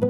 Be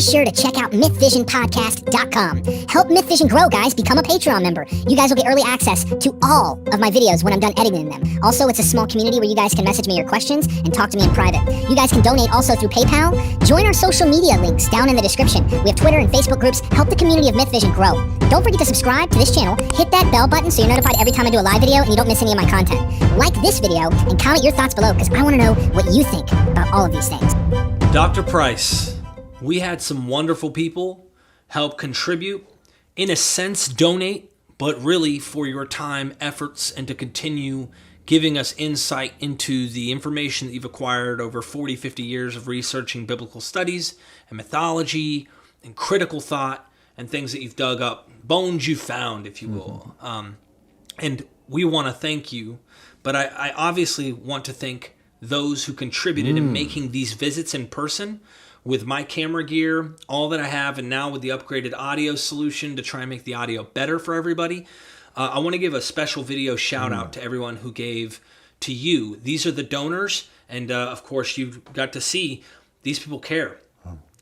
sure to check out MythVisionPodcast.com. Help MythVision grow, guys. Become a Patreon member. You guys will get early access to all of my videos when I'm done editing them. Also, it's a small community where you guys can message me your questions and talk to me in private. You guys can donate also through PayPal. Join our social media links down in the description. We have Twitter and Facebook groups. Help the community of MythVision grow. Don't forget to subscribe to this channel. Hit that bell button so you're notified every time I do a live video and you don't miss any of my content. Like this video and comment your thoughts below because I want to know what you think about all of these things. Dr. Price. We had some wonderful people help contribute, in a sense donate, but really for your time, efforts, and to continue giving us insight into the information that you've acquired over 40, 50 years of researching biblical studies and mythology and critical thought and things that you've dug up, bones you found, if you will. And we want to thank you, but I obviously want to thank those who contributed in making these visits in person with my camera gear, all that I have, and now with the upgraded audio solution to try and make the audio better for everybody. I want to give a special video shout out to everyone who gave to you. These are the donors, and of course you've got to see these people care.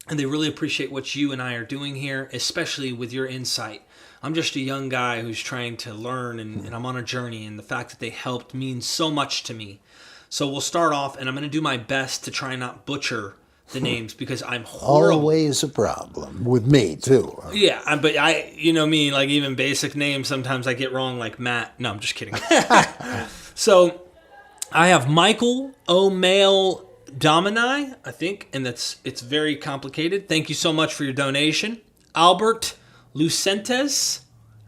And they really appreciate what you and I are doing here, especially with your insight. I'm just a young guy who's trying to learn, and I'm on a journey, and the fact that they helped means so much to me. So we'll start off, and I'm going to do my best to try and not butcher the names because I'm horrible. Always a problem with me too. Yeah, but you know me, like even basic names, sometimes I get wrong, like Matt. No, I'm just kidding. So I have Michael O'Mail Domini, I think, and it's very complicated. Thank you so much for your donation. Albert Lucentes,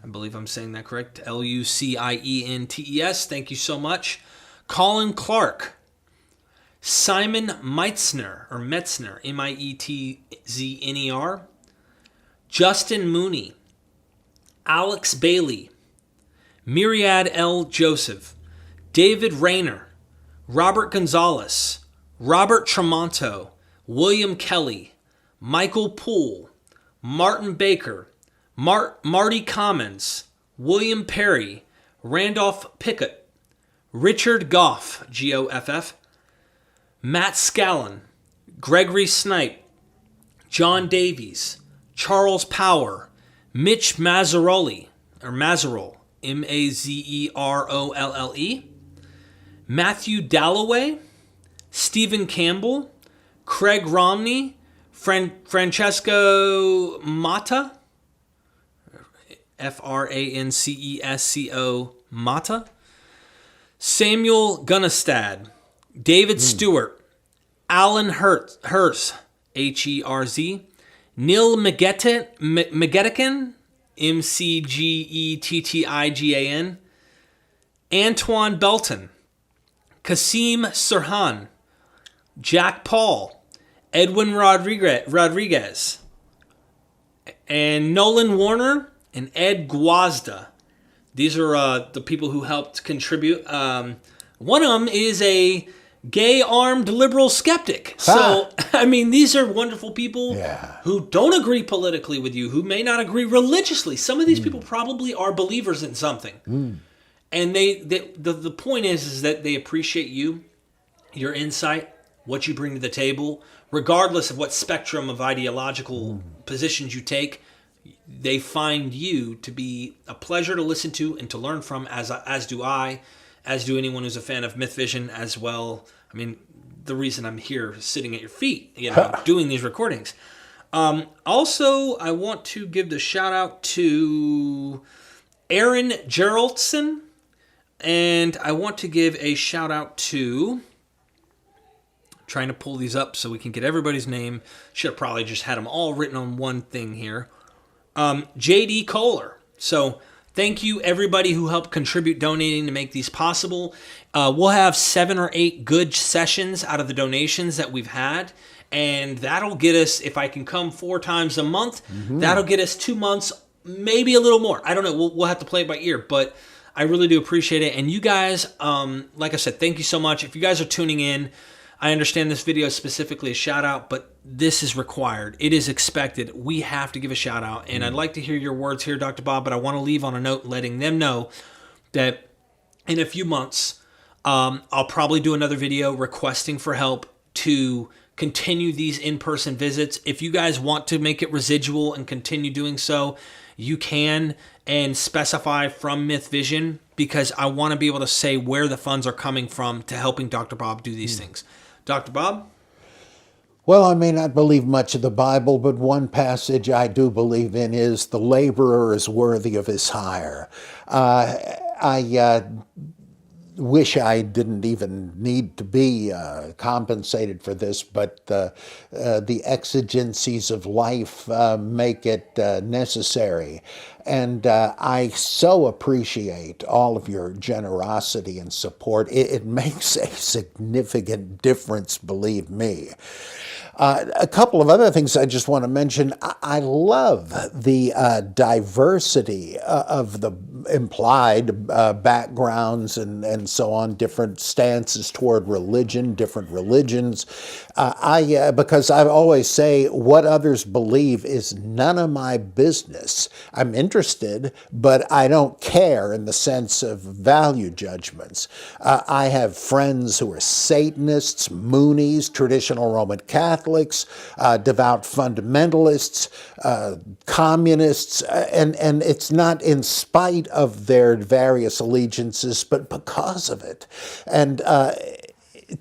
I believe I'm saying that correct. Lucientes. Thank you so much. Colin Clark. Simon Meitzner, or Metzner, Mietzner. Justin Mooney. Alex Bailey. Myriad L. Joseph. David Rayner. Robert Gonzalez. Robert Tremonto. William Kelly. Michael Poole. Martin Baker. Marty Commons. William Perry. Randolph Pickett. Richard Goff, Goff. Matt Scallon, Gregory Snipe, John Davies, Charles Power, Mitch Mazzaroli, or Mazzarol, Mazerole, Matthew Dalloway, Stephen Campbell, Craig Romney, Francesco Mata, Francesco Mata, Samuel Gunnestad, David Stewart, Alan Herz, Herz, Neil Megetigan, Mcgettigan, Antoine Belton, Kasim Sirhan, Jack Paul, Edwin Rodriguez, and Nolan Warner, and Ed Guazda. These are the people who helped contribute. One of them is a gay armed liberal skeptic. So, I mean, these are wonderful people who don't agree politically with you, who may not agree religiously. Some of these people probably are believers in something. And the point is that they appreciate you, your insight, what you bring to the table, regardless of what spectrum of ideological positions you take. They find you to be a pleasure to listen to and to learn from, as do I, as do anyone who's a fan of MythVision as well. I mean, the reason I'm here sitting at your feet, doing these recordings. Also, I want to give the shout out to Aaron Geraldson, and I want to give a shout out to, trying to pull these up so we can get everybody's name. Should have probably just had them all written on one thing here. J.D. Kohler. So thank you, everybody who helped contribute donating to make these possible. We'll have 7 or 8 good sessions out of the donations that we've had. And that'll get us, if I can come 4 times a month, that'll get us 2 months, maybe a little more. I don't know. We'll have to play it by ear. But I really do appreciate it. And you guys, like I said, thank you so much. If you guys are tuning in, I understand this video is specifically a shout out, but this is required. It is expected. We have to give a shout out. And I'd like to hear your words here, Dr. Bob, but I want to leave on a note letting them know that in a few months, I'll probably do another video requesting for help to continue these in-person visits. If you guys want to make it residual and continue doing so, you can, and specify from Myth Vision, because I want to be able to say where the funds are coming from to helping Dr. Bob do these things. Dr. Bob? Well, I may not believe much of the Bible, but one passage I do believe in is the laborer is worthy of his hire. I wish I didn't even need to be compensated for this, but the exigencies of life make it necessary. And I so appreciate all of your generosity and support. It makes a significant difference, believe me. A couple of other things I just want to mention. I love the diversity of the implied backgrounds and so on, different stances toward religion, different religions. Because I always say what others believe is none of my business. I'm interested, but I don't care in the sense of value judgments. I have friends who are Satanists, Moonies, traditional Roman Catholics, devout fundamentalists, communists, and it's not in spite of their various allegiances, but because of it. And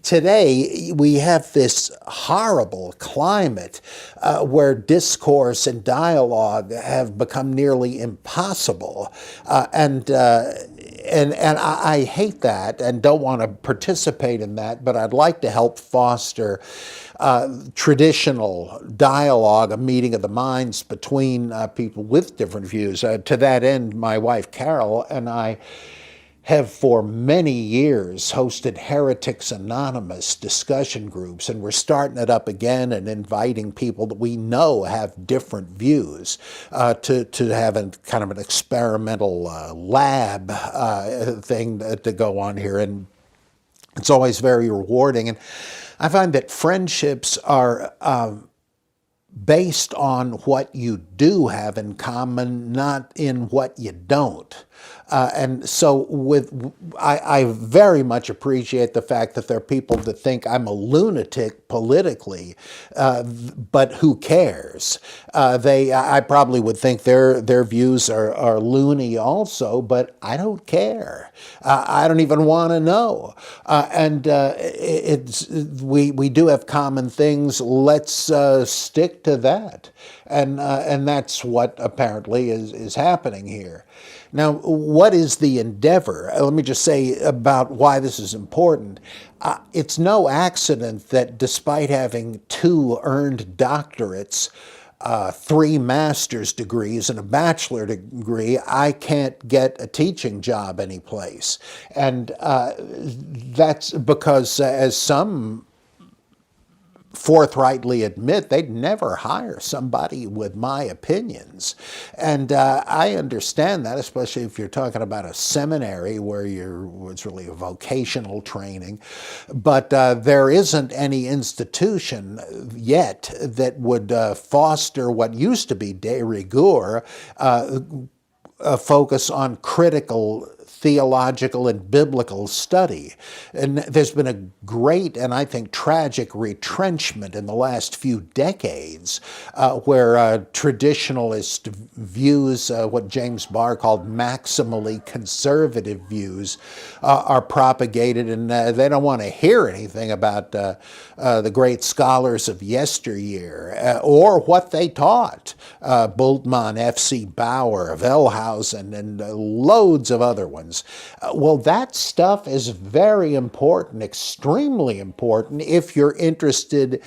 today, we have this horrible climate where discourse and dialogue have become nearly impossible. And I hate that and don't want to participate in that, but I'd like to help foster traditional dialogue, a meeting of the minds between people with different views. To that end, my wife Carol and I have for many years hosted Heretics Anonymous discussion groups, and we're starting it up again and inviting people that we know have different views to have a kind of an experimental lab thing to go on here, and it's always very rewarding. And I find that friendships are based on what you do have in common, not in what you don't. And so I very much appreciate the fact that there are people that think I'm a lunatic politically, but who cares? I probably would think their views are loony also, but I don't care. I don't even want to know. We do have common things. Let's stick to that. And that's what apparently is happening here. Now, what is the endeavor? Let me just say about why this is important. It's no accident that despite having 2 earned doctorates, 3 master's degrees and a bachelor degree, I can't get a teaching job anyplace. And that's because, as some forthrightly admit, they'd never hire somebody with my opinions. And I understand that, especially if you're talking about a seminary where it's really a vocational training. But there isn't any institution yet that would foster what used to be de rigueur, a focus on critical theological and biblical study. And there's been a great and I think tragic retrenchment in the last few decades where traditionalist views, what James Barr called maximally conservative views, are propagated, and they don't want to hear anything about the great scholars of yesteryear or what they taught. Bultmann, F.C. Bauer, Wellhausen, and loads of other ones. Well, that stuff is very important, extremely important, if you're interested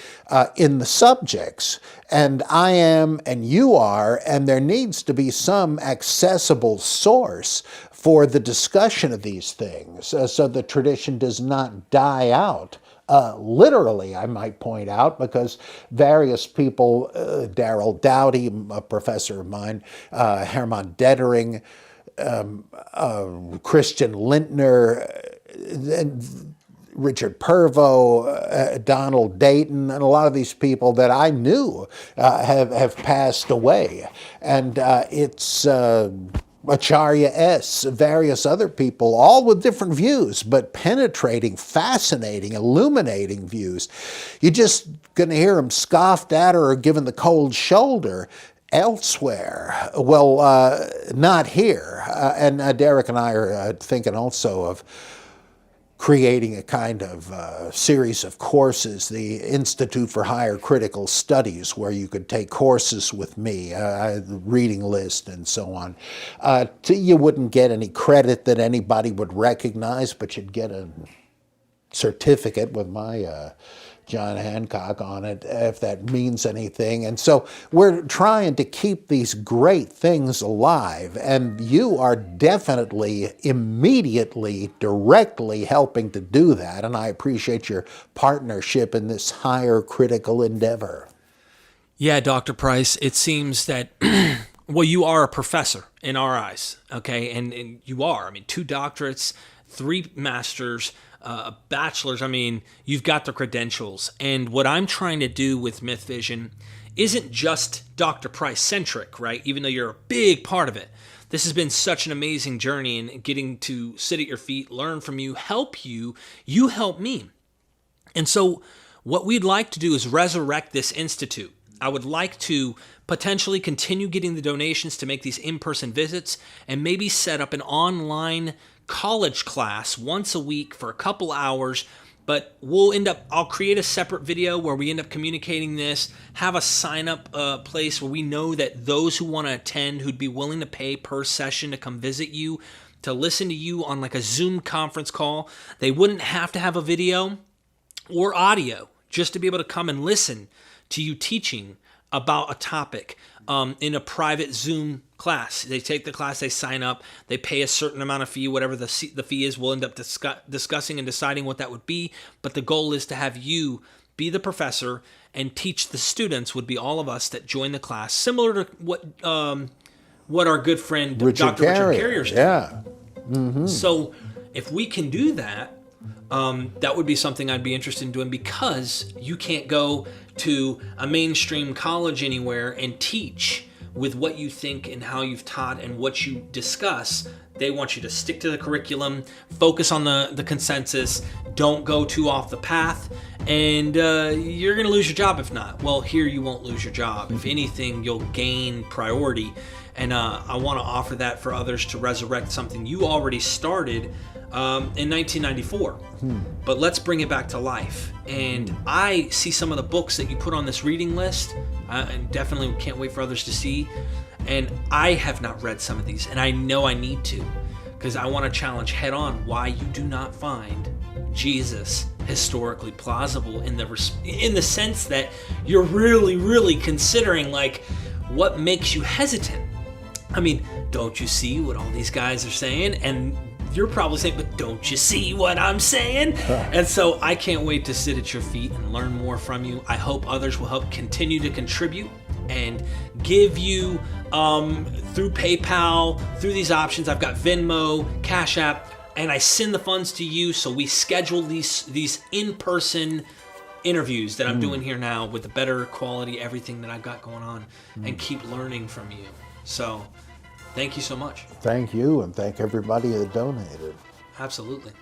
in the subjects. And I am, and you are, and there needs to be some accessible source for the discussion of these things so the tradition does not die out. Literally, I might point out, because various people, Darrell Dowdy, a professor of mine, Hermann Dettering, Christian Lindner, Richard Purvo, Donald Dayton, and a lot of these people that I knew have passed away. And it's Acharya S., various other people, all with different views, but penetrating, fascinating, illuminating views. You're just going to hear them scoffed at or given the cold shoulder elsewhere. Well, not here. And Derek and I are thinking also of creating a kind of series of courses, the Institute for Higher Critical Studies, where you could take courses with me, reading list and so on. You wouldn't get any credit that anybody would recognize, but you'd get a certificate with my John Hancock on it, if that means anything. And so we're trying to keep these great things alive, and you are definitely, immediately, directly helping to do that, and I appreciate your partnership in this higher critical endeavor. Yeah, Dr. Price, it seems that, well, you are a professor in our eyes, okay? And you are. I mean, 2 doctorates, 3 masters, bachelor's. I mean, you've got the credentials. And what I'm trying to do with Myth Vision isn't just Dr. Price centric, right? Even though you're a big part of it. This has been such an amazing journey, and getting to sit at your feet, learn from you, help you help me. And so what we'd like to do is resurrect this institute. I would like to potentially continue getting the donations to make these in-person visits, and maybe set up an online college class once a week for a couple hours. But I'll create a separate video where we end up communicating this, have a sign up place where we know that those who want to attend, who'd be willing to pay per session to come visit you, to listen to you on like a Zoom conference call, they wouldn't have to have a video or audio, just to be able to come and listen to you teaching about a topic in a private Zoom class. They take the class, they sign up, they pay a certain amount of fee, whatever the fee is. We'll end up discussing and deciding what that would be. But the goal is to have you be the professor and teach the students, would be all of us that join the class, similar to what our good friend Dr. Richard Carrier's doing. Yeah. Mm-hmm. So if we can do that, that would be something I'd be interested in doing, because you can't go to a mainstream college anywhere and teach with what you think and how you've taught and what you discuss. They want you to stick to the curriculum, focus on the consensus, don't go too off the path, and you're going to lose your job if not. Well, here you won't lose your job. If anything, you'll gain priority. And I want to offer that for others, to resurrect something you already started in 1994. But let's bring it back to life. And I see some of the books that you put on this reading list, and definitely can't wait for others to see. And I have not read some of these, and I know I need to, because I want to challenge head on why you do not find Jesus historically plausible, in the sense that you're really considering, like, what makes you hesitant. I mean, don't you see what all these guys are saying? And you're probably saying, but don't you see what I'm saying? And so I can't wait to sit at your feet and learn more from you. I hope others will help continue to contribute and give you through PayPal, through these options. I've got Venmo, Cash App, and I send the funds to you. So we schedule these in-person interviews that I'm doing here now with the better quality, everything that I've got going on, and keep learning from you. So thank you so much. Thank you, and thank everybody that donated. Absolutely.